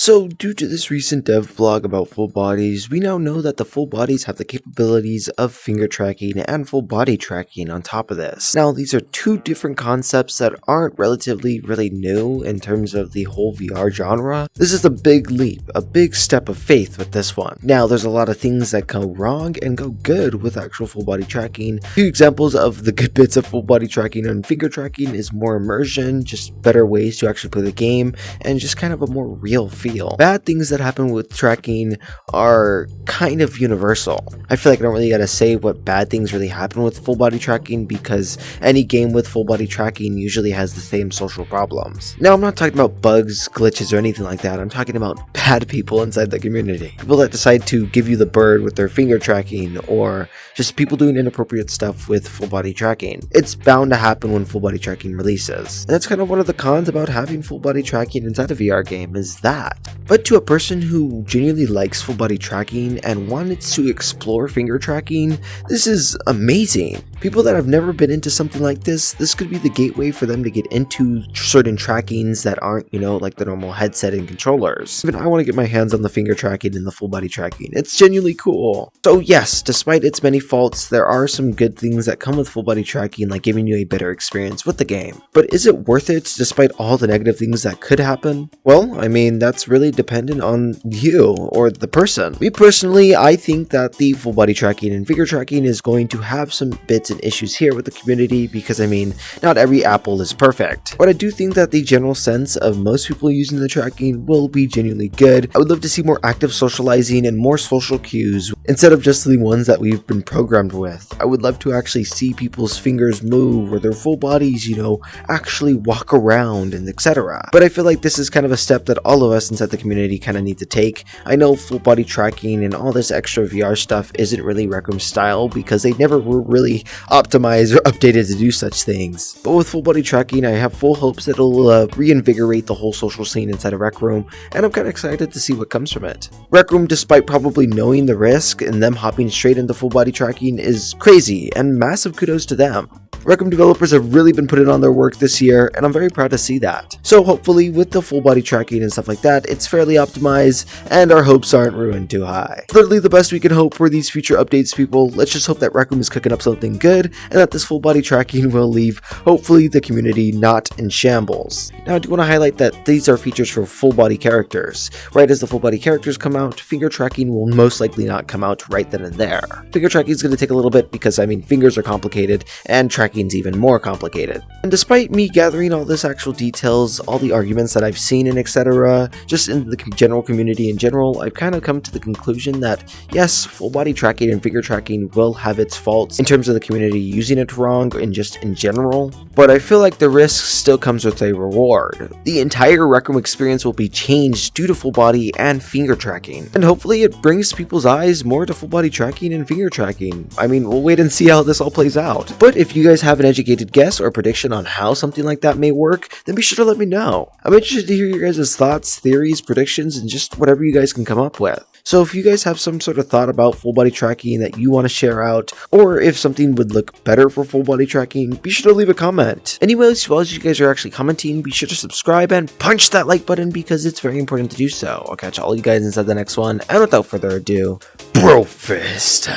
So, due to this recent dev blog about full bodies, we now know that the full bodies have the capabilities of finger tracking and full body tracking on top of this. Now, these are two different concepts that aren't really new in terms of the whole VR genre. This is a big leap, a big step of faith with this one. Now, there's a lot of things that go wrong and go good with actual full body tracking. A few examples of the good bits of full body tracking and finger tracking is more immersion, just better ways to actually play the game, and just kind of a more real feel. Bad things that happen with tracking are kind of universal. I feel like I don't really gotta say what bad things really happen with full body tracking because any game with full body tracking usually has the same social problems. Now, I'm not talking about bugs, glitches, or anything like that. I'm talking about bad people inside the community. People that decide to give you the bird with their finger tracking, or just people doing inappropriate stuff with full body tracking. It's bound to happen when full body tracking releases. And that's kind of one of the cons about having full body tracking inside a VR game is that. But to a person who genuinely likes full body tracking and wanted to explore finger tracking, this is amazing. People that have never been into something like this could be the gateway for them to get into certain trackings that aren't, like the normal headset and controllers. Even I want to get my hands on the finger tracking and the full body tracking. It's genuinely cool. So yes, despite its many faults, there are some good things that come with full body tracking, like giving you a better experience with the game. But is it worth it despite all the negative things that could happen? Well, I mean, that's really dependent on you or the person. Me personally, I think that the full body tracking and finger tracking is going to have some bits and issues here with the community because, I mean, not every apple is perfect. But I do think that the general sense of most people using the tracking will be genuinely good. I would love to see more active socializing and more social cues instead of just the ones that we've been programmed with. I would love to actually see people's fingers move or their full bodies, actually walk around and etc. But I feel like this is kind of a step that all of us inside the community kind of need to take. I know full body tracking and all this extra VR stuff isn't really Rec Room style because they never were really optimized or updated to do such things. But with full body tracking, I have full hopes that it'll reinvigorate the whole social scene inside of Rec Room, and I'm kind of excited to see what comes from it. Rec Room, despite probably knowing the risk and them hopping straight into full body tracking, is crazy, and massive kudos to them. Rec Room developers have really been putting on their work this year, and I'm very proud to see that. So hopefully with the full body tracking and stuff like that, it's fairly optimized, and our hopes aren't ruined too high. Literally the best we can hope for these future updates, people. Let's just hope that Rec Room is cooking up something good, and that this full body tracking will leave, hopefully, the community not in shambles. Now I do want to highlight that these are features for full body characters. Right as the full body characters come out, finger tracking will most likely not come out right then and there. Finger tracking is going to take a little bit because, I mean, fingers are complicated, and tracking's even more complicated. And despite me gathering all this actual details, all the arguments that I've seen and etc., just in the general community in general, I've kind of come to the conclusion that yes, full body tracking and finger tracking will have its faults in terms of the community using it wrong and just in general, but I feel like the risk still comes with a reward. The entire Rec Room experience will be changed due to full body and finger tracking, and hopefully it brings people's eyes more to full body tracking and finger tracking. I mean, we'll wait and see how this all plays out. But if you guys have an educated guess or prediction on how something like that may work, then be sure to let me know. I'm interested to hear your guys' thoughts, theories, predictions, and just whatever you guys can come up with. So if you guys have some sort of thought about full body tracking that you want to share out, or if something would look better for full body tracking, be sure to leave a comment. Anyways, while you guys are actually commenting, be sure to subscribe and punch that like button because it's very important to do so. I'll catch all you guys inside the next one, and without further ado, Bro Fist!